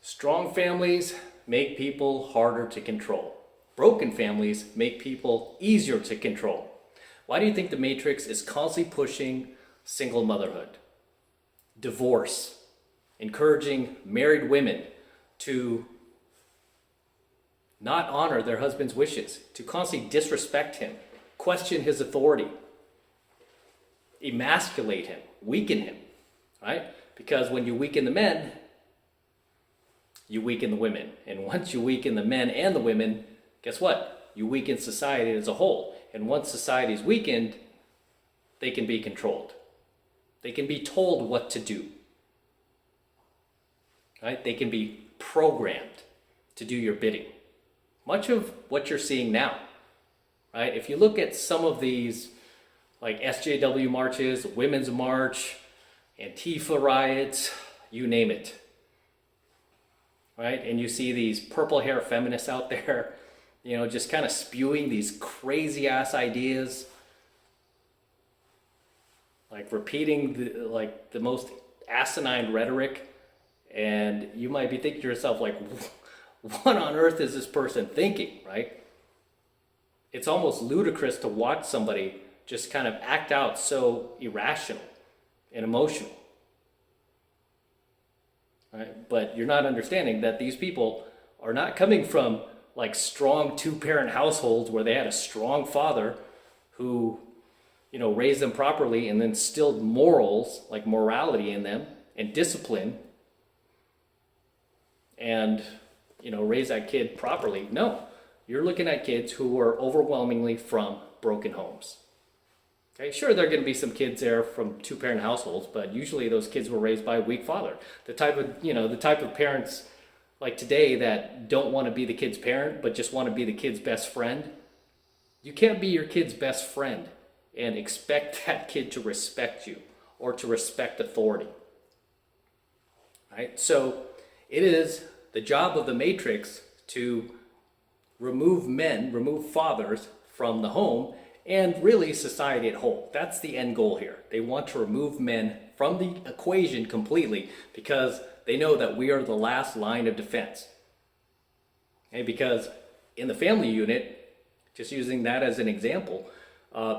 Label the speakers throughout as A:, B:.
A: Strong families make people harder to control. Broken families make people easier to control. Why do you think the Matrix is constantly pushing single motherhood, divorce, encouraging married women to not honor their husband's wishes, to constantly disrespect him, question his authority, emasculate him, weaken him, right? Because when you weaken the men, you weaken the women. And once you weaken the men and the women, guess what? You weaken society as a whole. And once society is weakened, they can be controlled. They can be told what to do. Right? They can be programmed to do your bidding. Much of what you're seeing now, right? If you look at some of these like SJW marches, Women's March, Antifa riots, you name it, right? And you see these purple hair feminists out there, just kind of spewing these crazy ass ideas, like repeating the most asinine rhetoric. And you might be thinking to yourself, like, what on earth is this person thinking, right? It's almost ludicrous to watch somebody just kind of act out so irrational and emotional. Right? But you're not understanding that these people are not coming from like strong two-parent households where they had a strong father who, raised them properly and then instilled morals, like morality in them and discipline, and raise that kid properly. No, you're looking at kids who are overwhelmingly from broken homes. Okay, sure, there are going to be some kids there from two-parent households, but usually those kids were raised by a weak father. The type of parents like today that don't want to be the kid's parent, but just want to be the kid's best friend. You can't be your kid's best friend and expect that kid to respect you or to respect authority. Right? So it is the job of the Matrix to remove fathers from the home and really society at whole. That's the end goal here. They want to remove men from the equation completely because they know that we are the last line of defense. Okay? Because in the family unit, just using that as an example,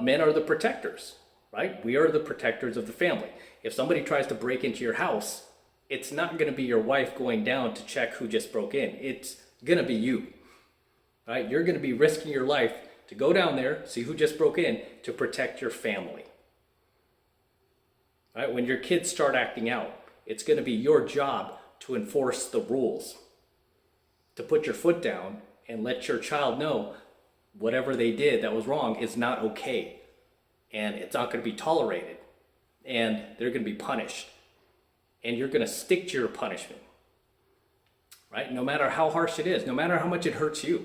A: men are the protectors, right? We are the protectors of the family. If somebody tries to break into your house, it's not going to be your wife going down to check who just broke in. It's going to be you, right? You're going to be risking your life to go down there, see who just broke in, to protect your family. Right? When your kids start acting out, it's going to be your job to enforce the rules, to put your foot down and let your child know whatever they did that was wrong is not okay, and it's not going to be tolerated, and they're going to be punished, and you're going to stick to your punishment, right? No matter how harsh it is, no matter how much it hurts you.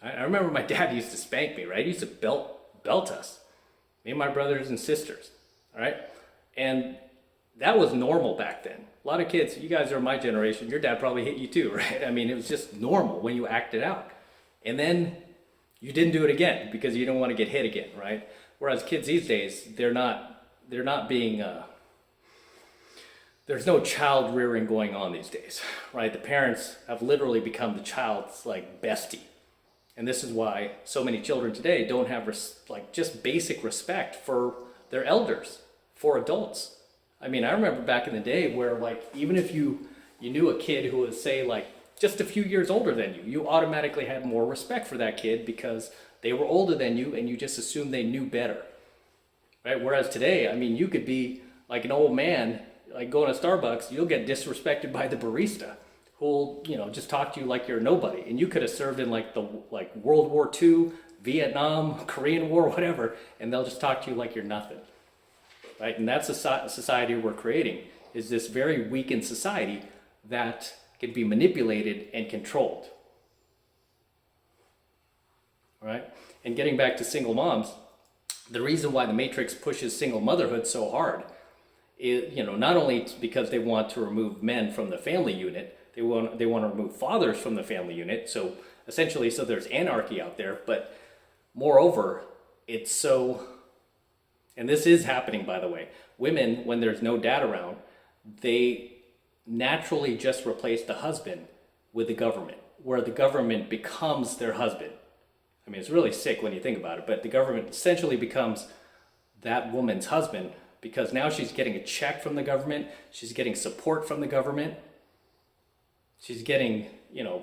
A: I remember my dad used to spank me, right? He used to belt us, me and my brothers and sisters, all right? And that was normal back then. A lot of kids, you guys are my generation, your dad probably hit you too, right? I mean, it was just normal when you acted out. And then you didn't do it again because you don't want to get hit again, right? Whereas kids these days, they're not being, there's no child rearing going on these days, right? The parents have literally become the child's like bestie. And this is why so many children today don't have just basic respect for their elders, for adults. I mean, I remember back in the day where even if you knew a kid who was say just a few years older than you, you automatically had more respect for that kid because they were older than you and you just assumed they knew better, right? Whereas today, I mean, you could be like an old man, like going to Starbucks, you'll get disrespected by the barista who'll, just talk to you like you're nobody. And you could have served in World War II, Vietnam, Korean War, whatever, and they'll just talk to you like you're nothing, right? And that's the society we're creating, is this very weakened society that can be manipulated and controlled, right? And getting back to single moms, the reason why the Matrix pushes single motherhood so hard is, not only because they want to remove men from the family unit, they want to remove fathers from the family unit. So essentially, so there's anarchy out there, but moreover, it's so, and this is happening, by the way, women, when there's no dad around, they naturally just replace the husband with the government, where the government becomes their husband. I mean, it's really sick when you think about it, but the government essentially becomes that woman's husband because now she's getting a check from the government, she's getting support from the government, she's getting,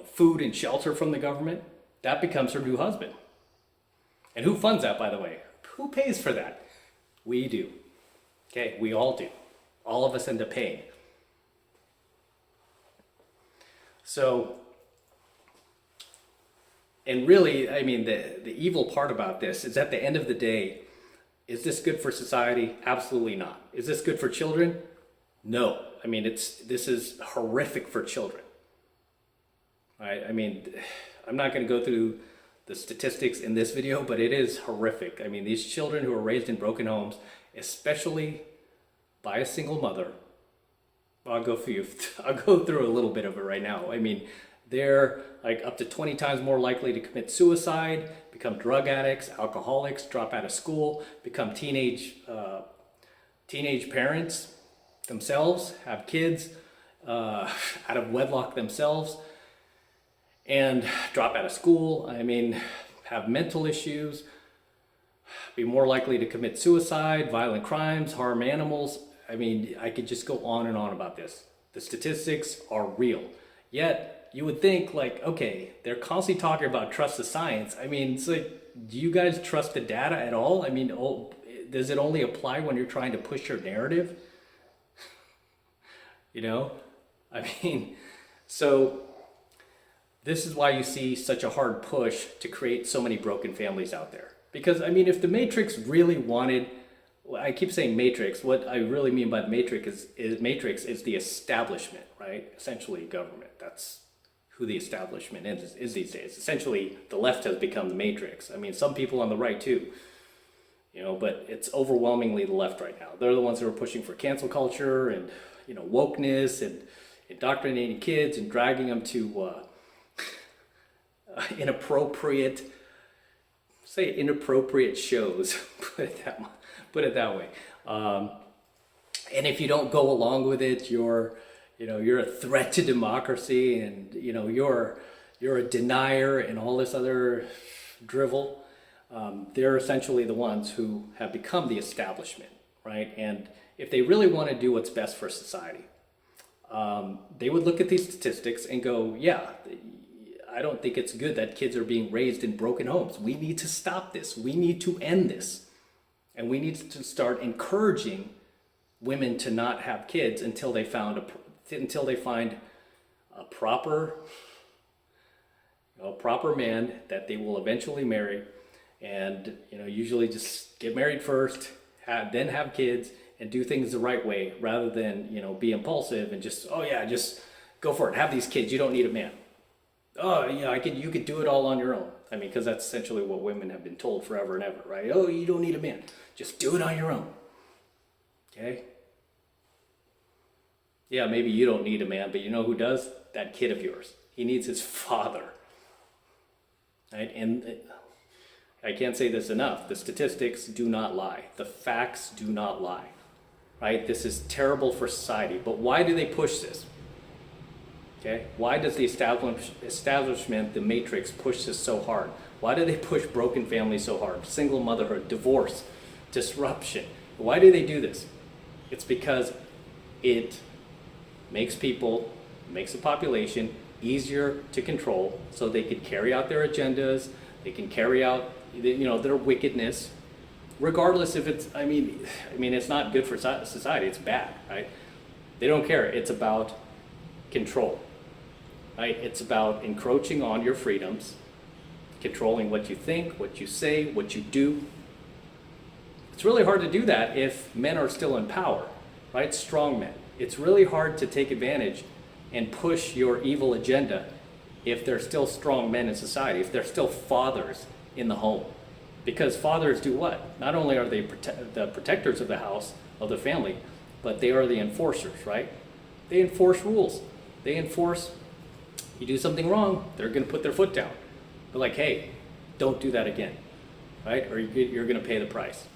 A: food and shelter from the government. That becomes her new husband. And who funds that, by the way? Who pays for that? We do. Okay, we all do. All of us end up paying. So, and really, I mean, the evil part about this is at the end of the day, is this good for society? Absolutely not. Is this good for children? No. I mean, this is horrific for children. Right? I mean, I'm not going to go through the statistics in this video, but it is horrific. I mean, these children who are raised in broken homes, especially by a single mother, I'll go through a little bit of it right now. I mean, they're like up to 20 times more likely to commit suicide, become drug addicts, alcoholics, drop out of school, become teenage parents themselves, have kids out of wedlock themselves, and drop out of school. I mean, have mental issues, be more likely to commit suicide, violent crimes, harm animals. I mean, I could just go on and on about this. The statistics are real. Yet, you would think like, okay, they're constantly talking about trust the science. I mean, it's like, do you guys trust the data at all? I mean, does it only apply when you're trying to push your narrative? I mean, so this is why you see such a hard push to create so many broken families out there. Because, I mean, if the Matrix really wanted, I keep saying Matrix, what I really mean by the Matrix is the establishment, right? Essentially government. That's who the establishment is these days. Essentially, the left has become the Matrix. I mean, some people on the right too, but it's overwhelmingly the left right now. They're the ones who are pushing for cancel culture and, wokeness and indoctrinating kids and dragging them to inappropriate shows, put it that way. And if you don't go along with it, you're a threat to democracy, and you're a denier and all this other drivel. They're essentially the ones who have become the establishment, right? And if they really want to do what's best for society, they would look at these statistics and go, yeah, I don't think it's good that kids are being raised in broken homes. We need to stop this. We need to end this. And we need to start encouraging women to not have kids until they find a proper man that they will eventually marry, and usually just get married first, then have kids, and do things the right way rather than be impulsive and just go for it, have these kids. You don't need a man. Oh yeah, you could do it all on your own. I mean, because that's essentially what women have been told forever and ever, right? Oh, you don't need a man. Just do it on your own. Okay? Yeah, maybe you don't need a man, but you know who does? That kid of yours. He needs his father. Right? And I can't say this enough. The statistics do not lie. The facts do not lie. Right? This is terrible for society. But why do they push this? Okay? Why does the establishment, the Matrix, push this so hard? Why do they push broken families so hard? Single motherhood, divorce, disruption. Why do they do this? It's because it makes the population easier to control, so they can carry out their agendas, they can carry out their wickedness, regardless if it's, I mean it's not good for society, it's bad, right? They don't care. It's about control, right? It's about encroaching on your freedoms, controlling what you think, what you say, what you do. It's really hard to do that if men are still in power, right? Strong men. It's really hard to take advantage and push your evil agenda if they're still strong men in society, if they're still fathers in the home. Because fathers do what? Not only are they the protectors of the house, of the family, but they are the enforcers, right? They enforce rules. They enforce, you do something wrong, they're going to put their foot down. They're like, hey, don't do that again, right? Or you're going to pay the price.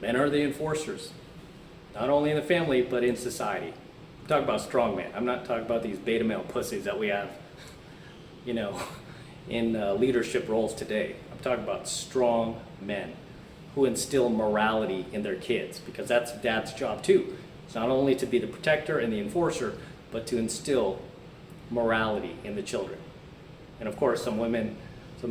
A: Men are the enforcers. not only in the family, but in society. I'm talking about strong men. I'm not talking about these beta male pussies that we have, you know, in leadership roles today. I'm talking about strong men who instill morality in their kids, because that's dad's job too. It's not only to be the protector and the enforcer, but to instill morality in the children. And of course, some women, a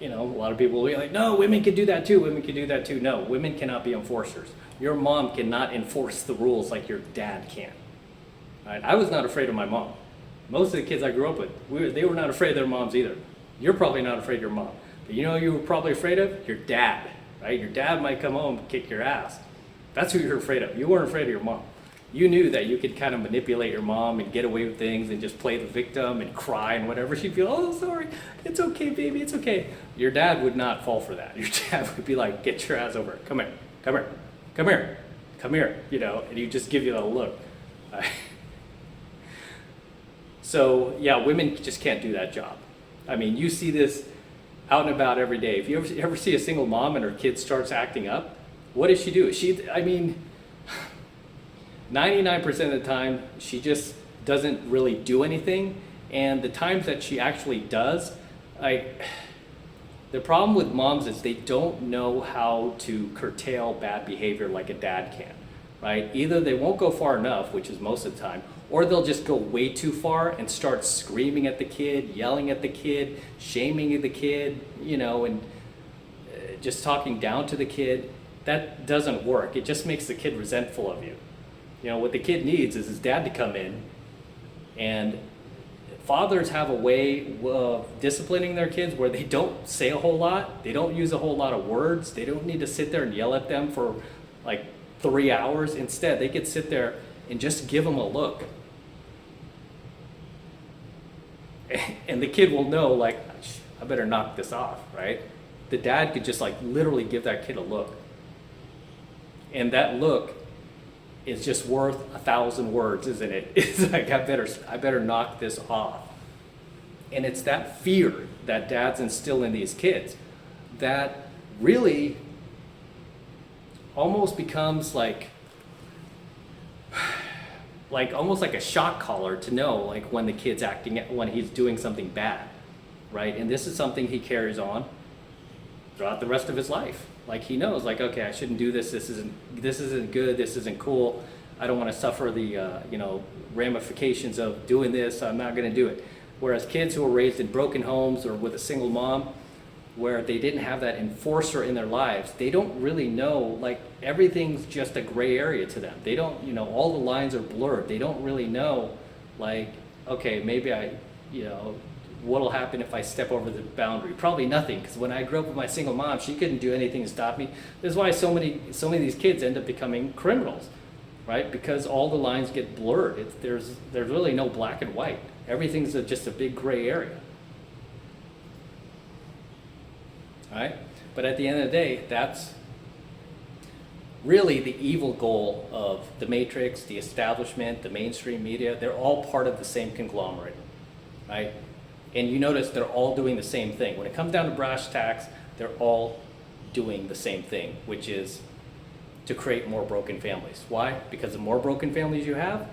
A: lot of people will be like, no, women can do that too, women can do that too. No, women cannot be enforcers. Your mom cannot enforce the rules like your dad can. Right? I was not afraid of my mom. Most of the kids I grew up with, they were not afraid of their moms either. You're probably not afraid of your mom. But you know who you were probably afraid of? Your dad, right? Your dad might come home and kick your ass. That's who you're afraid of. You weren't afraid of your mom. You knew that you could kind of manipulate your mom and get away with things and just play the victim and cry and whatever. She'd feel, oh, sorry, it's okay, baby, it's okay. Your dad would not fall for that. Your dad would be like, get your ass over it. Come here, come here, come here, come here, and he'd just give you a look. So, yeah, women just can't do that job. I mean, you see this out and about every day. If you ever see a single mom and her kid starts acting up, what does she do? 99% of the time, she just doesn't really do anything. And the times that she actually does, the problem with moms is they don't know how to curtail bad behavior like a dad can, right? Either they won't go far enough, which is most of the time, or they'll just go way too far and start screaming at the kid, yelling at the kid, shaming the kid, and just talking down to the kid. That doesn't work. It just makes the kid resentful of you. What the kid needs is his dad to come in, and fathers have a way of disciplining their kids where they don't say a whole lot, they don't use a whole lot of words, they don't need to sit there and yell at them for like 3 hours. Instead, they could sit there and just give them a look. And the kid will know, like, I better knock this off, right? The dad could just like literally give that kid a look. And that look is just worth 1,000 words, isn't it? It's like, I better knock this off. And it's that fear that dads instill in these kids that really almost becomes like almost like a shock collar to know like when the kid's when he's doing something bad, right? And this is something he carries on throughout the rest of his life. Like he knows, like, okay, I shouldn't do this. This isn't good. This isn't cool. I don't want to suffer the ramifications of doing this. I'm not going to do it. Whereas kids who were raised in broken homes or with a single mom, where they didn't have that enforcer in their lives, they don't really know. Like everything's just a gray area to them. They don't, all the lines are blurred. They don't really know, like, okay, maybe what'll happen if I step over the boundary? Probably nothing, because when I grew up with my single mom, she couldn't do anything to stop me. This is why so many of these kids end up becoming criminals, right? Because all the lines get blurred. There's really no black and white. Everything's just a big gray area, right? But at the end of the day, that's really the evil goal of the Matrix, the establishment, the mainstream media. They're all part of the same conglomerate, right? And you notice they're all doing the same thing. When it comes down to brass tacks, they're all doing the same thing, which is to create more broken families. Why? Because the more broken families you have,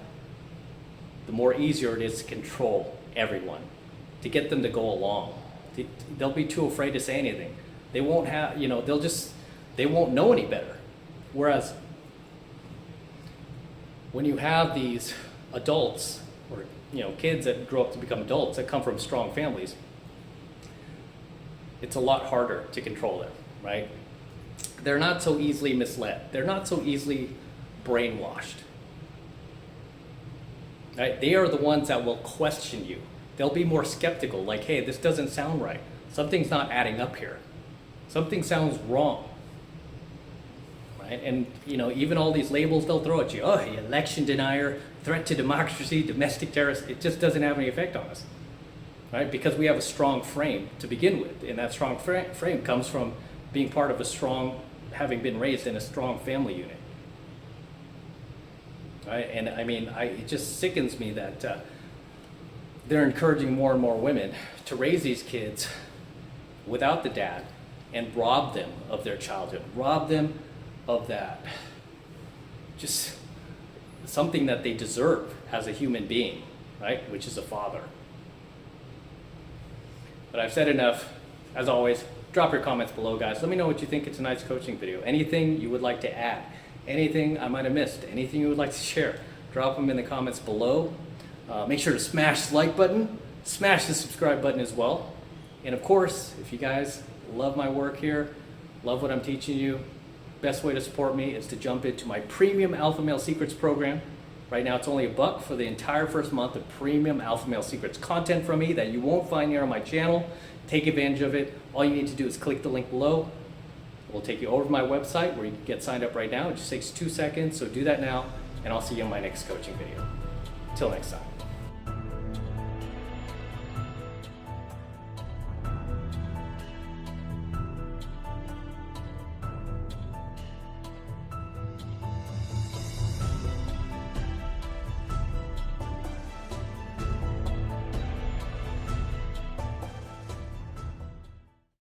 A: the more easier it is to control everyone, to get them to go along. They'll be too afraid to say anything. They won't have, they won't know any better. Whereas when you have these adults or kids that grow up to become adults that come from strong families, it's a lot harder to control them, right? They're not so easily misled. They're not so easily brainwashed, right? They are the ones that will question you. They'll be more skeptical, like, hey, this doesn't sound right. Something's not adding up here. Something sounds wrong, right? And, even all these labels they'll throw at you, oh, election denier, threat to democracy, domestic terrorist, it just doesn't have any effect on us, right? Because we have a strong frame to begin with, and that strong frame comes from being part of having been raised in a strong family unit, right? And it just sickens me that they're encouraging more and more women to raise these kids without the dad and rob them of their childhood, rob them of that just something that they deserve as a human being, right? Which is a father. But I've said enough. As always, drop your comments below, guys. Let me know what you think of tonight's coaching video. Anything you would like to add, anything I might have missed, anything you would like to share, drop them in the comments below. Make sure to smash the like button, smash the subscribe button as well. And of course, if you guys love my work here, love what I'm teaching you, best way to support me is to jump into my premium Alpha Male Secrets program. Right now it's only $1 for the entire first month of premium Alpha Male Secrets content from me that you won't find here on my channel. Take advantage of it. All you need to do is click the link below. It will take you over to my website where you can get signed up right now. It just takes 2 seconds, so do that now, and I'll see you in my next coaching video. Till next time.